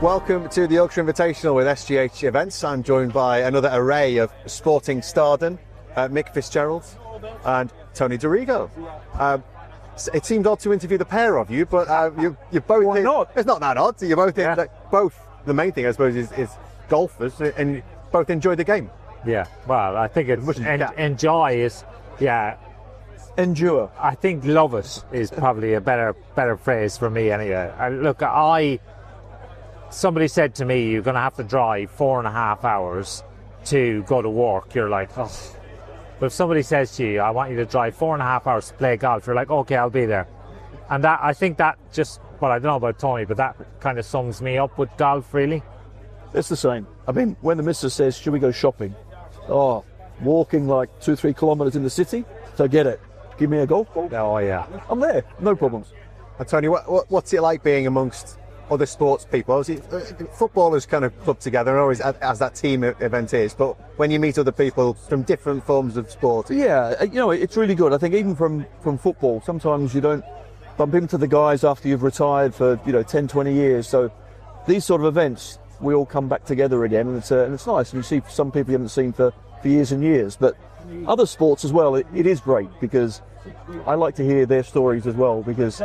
Welcome to the Yorkshire Invitational with SGH Events. I'm joined by another array of sporting stardom, Mick Fitzgerald and Tony Dorigo. It seemed odd to interview the pair of you, but you're both... Why not? It's not that odd. You're both, both, the main thing I suppose is golfers, and you both enjoy the game. Yeah, well, I think it's enjoy is, yeah. Endure. I think love it is probably a better phrase for me anyway. Somebody said to me, you're going to have to drive 4.5 hours to go to work. You're like, oh. But if somebody says to you, I want you to drive 4.5 hours to play golf, you're like, okay, I'll be there. And that, I think that just, well, I don't know about Tony, but that kind of sums me up with golf, really. It's the same. I mean, when the missus says, should we go shopping? Oh, walking like 2-3 kilometres in the city? So get it. Give me a golf ball. Oh, yeah. I'm there. No problems. And Tony, what's it like being amongst other sports people? Obviously, footballers kind of club together, and always as that team event is, but when you meet other people from different forms of sport... Yeah, you know, it's really good. I think even from football, sometimes you don't bump into the guys after you've retired for, 10, 20 years. So these sort of events, we all come back together again, and it's nice. And you see some people you haven't seen for years and years. But other sports as well, it is great, because I like to hear their stories as well, because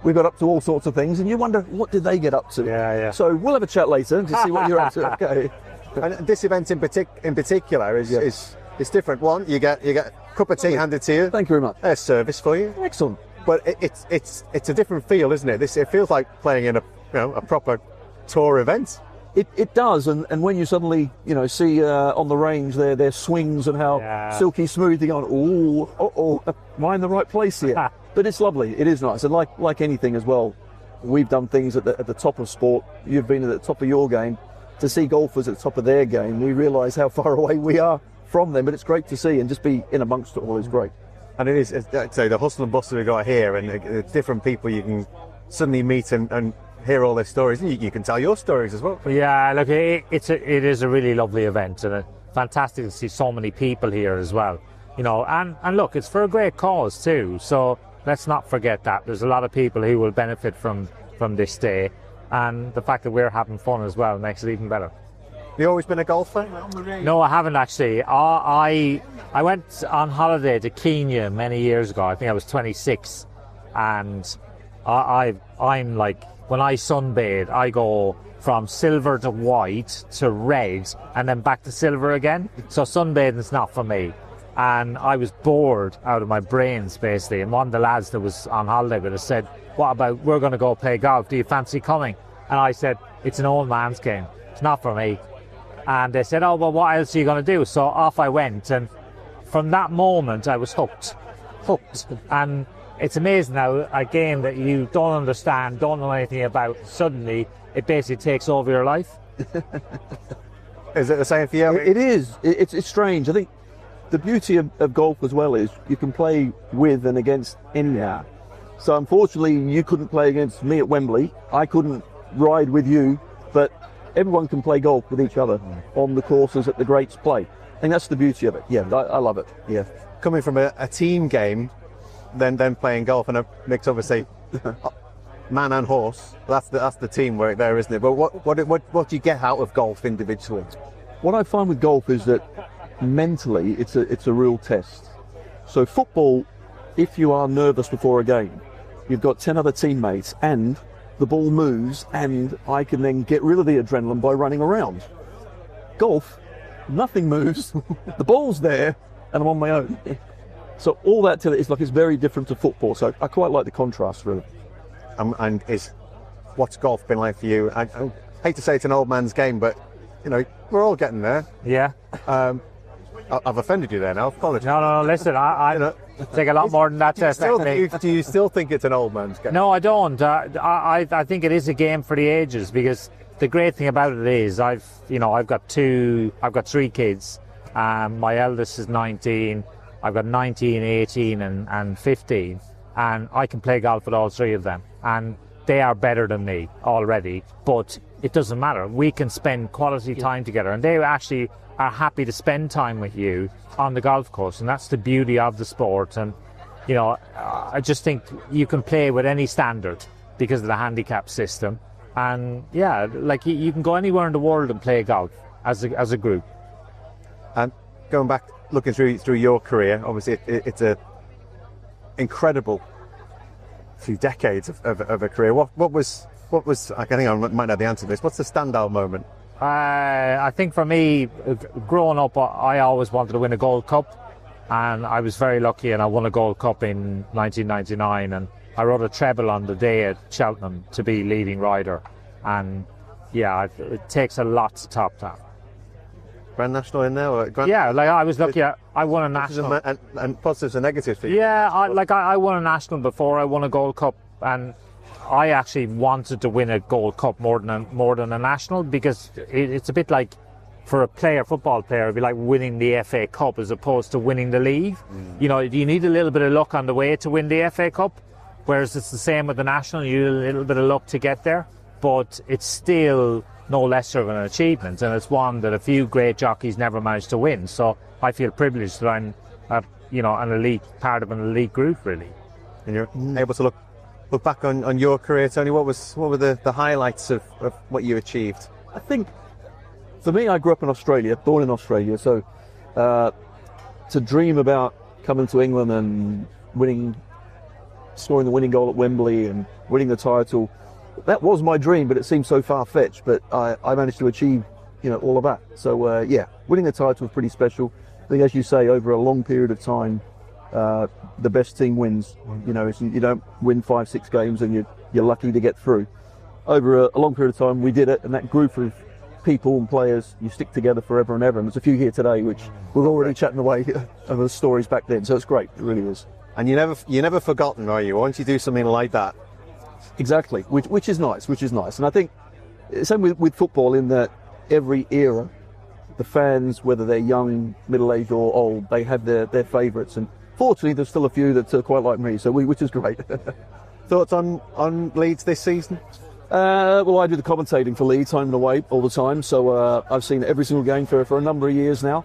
we got up to all sorts of things, and you wonder, what did they get up to? Yeah. So we'll have a chat later to see what you're up to. Okay. And this event in particular is different. One, you get a cup of tea handed to you. Thank you very much. There's service for you. Excellent. But it's a different feel, isn't it? It feels like playing in a proper tour event. It does, and when you suddenly see on the range their swings and how silky smooth they're going, am I in the right place here? But it's lovely. It is nice, and like anything as well, we've done things at the top of sport. You've been at the top of your game. To see golfers at the top of their game, we realise how far away we are from them. But it's great to see, and just be in amongst it all is great. And it is, I'd say, the hustle and bustle we've got here, and the different people you can suddenly meet and hear all their stories. You can tell your stories as well. Yeah, look, it is a really lovely event, and fantastic to see so many people here as well. And look, it's for a great cause too. So let's not forget that there's a lot of people who will benefit from this day, and the fact that we're having fun as well makes it even better. You always been a golfer? No, I haven't actually. I went on holiday to Kenya many years ago. I think I was 26, and I'm like, when I sunbathe, I go from silver to white to red and then back to silver again. So sunbathing's not for me. And I was bored out of my brains, basically. And one of the lads that was on holiday with us said, what about, we're going to go play golf. Do you fancy coming? And I said, it's an old man's game. It's not for me. And they said, oh, well, what else are you going to do? So off I went. And from that moment, I was hooked. And it's amazing how a game that you don't understand, don't know anything about, suddenly it basically takes over your life. Is it the same for you? It is. It's strange. I think the beauty of golf as well is you can play with and against anyone. So unfortunately, you couldn't play against me at Wembley. I couldn't ride with you, but everyone can play golf with each other on the courses that the greats play. I think that's the beauty of it. Yeah, I love it. Yeah. Coming from a team game, then playing golf, and Mick's obviously man and horse. That's the teamwork there, isn't it? But what do you get out of golf individually? What I find with golf is that mentally it's a real test. So football, if you are nervous before a game, you've got 10 other teammates and the ball moves, and I can then get rid of the adrenaline by running around. Golf, nothing moves, the ball's there, and I'm on my own. So all that it's very different to football. So I quite like the contrast, really. And what's golf been like for you? I hate to say it's an old man's game, but we're all getting there. Yeah. I've offended you there now. Apologies. No. Listen, I take a lot more than that to affect me. Do you still think it's an old man's game? No, I don't. I think it is a game for the ages, because the great thing about it is I've got 3 kids. My eldest is 19. I've got 19, 18 and 15, and I can play golf with all 3 of them, and they are better than me already, but it doesn't matter. We can spend quality time together, and they actually are happy to spend time with you on the golf course, and that's the beauty of the sport. And I just think you can play with any standard because of the handicap system, And yeah, like you can go anywhere in the world and play golf as a group. And going back, looking through your career, obviously it's a incredible few decades of a career. What was I think I might know the answer to this. What's the standout moment? I think for me, growing up, I always wanted to win a Gold Cup, and I was very lucky, and I won a Gold Cup in 1999, and I rode a treble on the day at Cheltenham to be leading rider, and yeah, it takes a lot to top that. Grand National in there? Or yeah, like I was lucky. I won a national. And positives and negatives for you? Yeah, I won a national before I won a Gold Cup, and I actually wanted to win a Gold Cup more than a national, because it's a bit like, for a football player, it'd be like winning the FA Cup as opposed to winning the league. You know, you need a little bit of luck on the way to win the FA Cup, whereas it's the same with the national. You need a little bit of luck to get there, but it's still no lesser of an achievement, and it's one that a few great jockeys never managed to win. So I feel privileged that I'm, an part of an elite group, really. And you're able to look back on your career, Tony. What were the highlights of what you achieved? I think, for me, I grew up in Australia, born in Australia, so to dream about coming to England and scoring the winning goal at Wembley and winning the title, that was my dream, but it seemed so far-fetched. But I managed to achieve, all of that. So winning the title was pretty special. I think, as you say, over a long period of time, the best team wins. You don't win 5-6 games and you're lucky to get through. Over a long period of time, we did it, and that group of people and players, you stick together forever and ever. And there's a few here today which we're already chatting away over the stories back then. So it's great, it really is. And you're never forgotten, are you? Once you do something like that. Exactly, which is nice. And I think same with football, in that every era, the fans, whether they're young, middle-aged or old, they have their favourites. And fortunately, there's still a few that are quite like me, which is great. Thoughts on Leeds this season? Well, I do the commentating for Leeds home and away all the time, so I've seen every single game for a number of years now.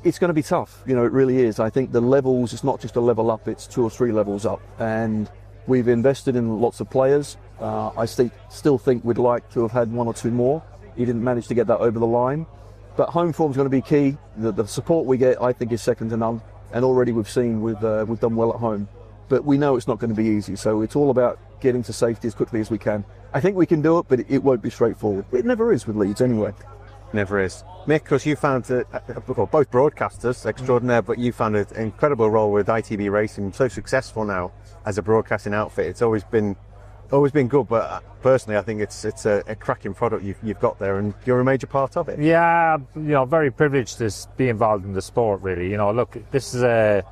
It's going to be tough, it really is. I think the levels, it's not just a level up, it's 2 or 3 levels up. And we've invested in lots of players. I still think we'd like to have had 1 or 2 more. He didn't manage to get that over the line. But home form's going to be key. The support we get, I think, is second to none. And already we've seen we've done well at home. But we know it's not going to be easy. So it's all about getting to safety as quickly as we can. I think we can do it, but it won't be straightforward. It never is with Leeds anyway. Never is. Mick, because you found both broadcasters extraordinaire, but you found an incredible role with ITV Racing, so successful now as a broadcasting outfit. It's always been good, but personally I think it's a cracking product you've got there, and you're a major part of it. Yeah, very privileged to be involved in the sport, really. Look, it's a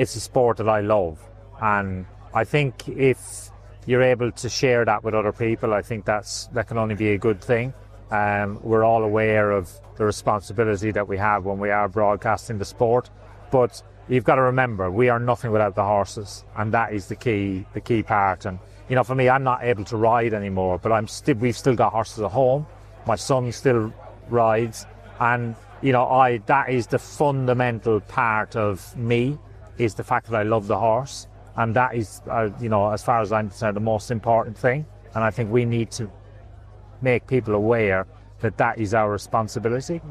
sport that I love, and I think if you're able to share that with other people, I think that can only be a good thing. We're all aware of the responsibility that we have when we are broadcasting the sport, but you've got to remember, we are nothing without the horses, and that is the key part. And for me, I'm not able to ride anymore, but we've still got horses at home. My son still rides, and that is the fundamental part of me, is the fact that I love the horse, and that is as far as I'm concerned, the most important thing. And I think we need to make people aware that is our responsibility.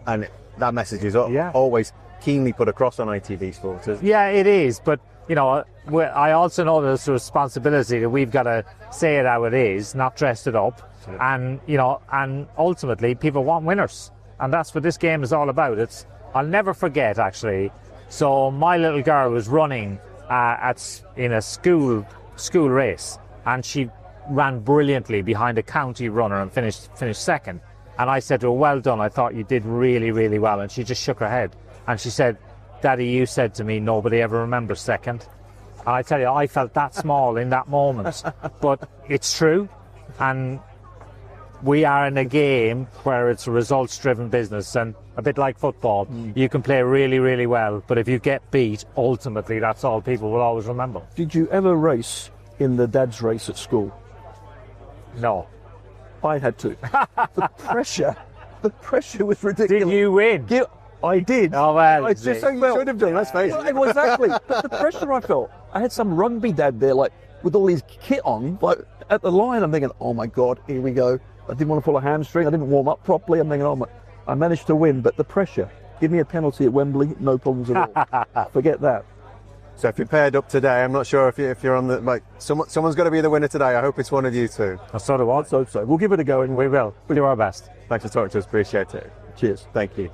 And that message is always keenly put across on ITV Sports. Yeah, it is, but I also know there's a responsibility that we've got to say it how it is, not dress it up. Sure. And ultimately people want winners, and that's what this game is all about. I'll never forget, actually. So my little girl was running in a school race, and she ran brilliantly behind a county runner and finished second. And I said to her, "Well done, I thought you did really, really well." And she just shook her head and she said, "Daddy, you said to me nobody ever remembers second." And I tell you, I felt that small in that moment. But it's true, and we are in a game where it's a results-driven business, and a bit like football, you can play really, really well, but if you get beat, ultimately that's all people will always remember. Did you ever race in the dad's race at school? No. I had to. The pressure was ridiculous. Did you win? I did. Oh, well, you should have done, let's face it. Exactly. But the pressure I felt, I had some rugby dad there, like with all his kit on, like at the line, I'm thinking, oh my God, here we go. I didn't want to pull a hamstring. I didn't warm up properly. I'm thinking, oh my, I managed to win, but the pressure. Give me a penalty at Wembley, no problems at all. Forget that. So if you're paired up today, I'm not sure if you're on the, like, someone's got to be the winner today. I hope it's one of you two. I sort of want. So we'll give it a go. And We will. We'll do our best. Thanks for talking to us. Appreciate it. Cheers. Thank you.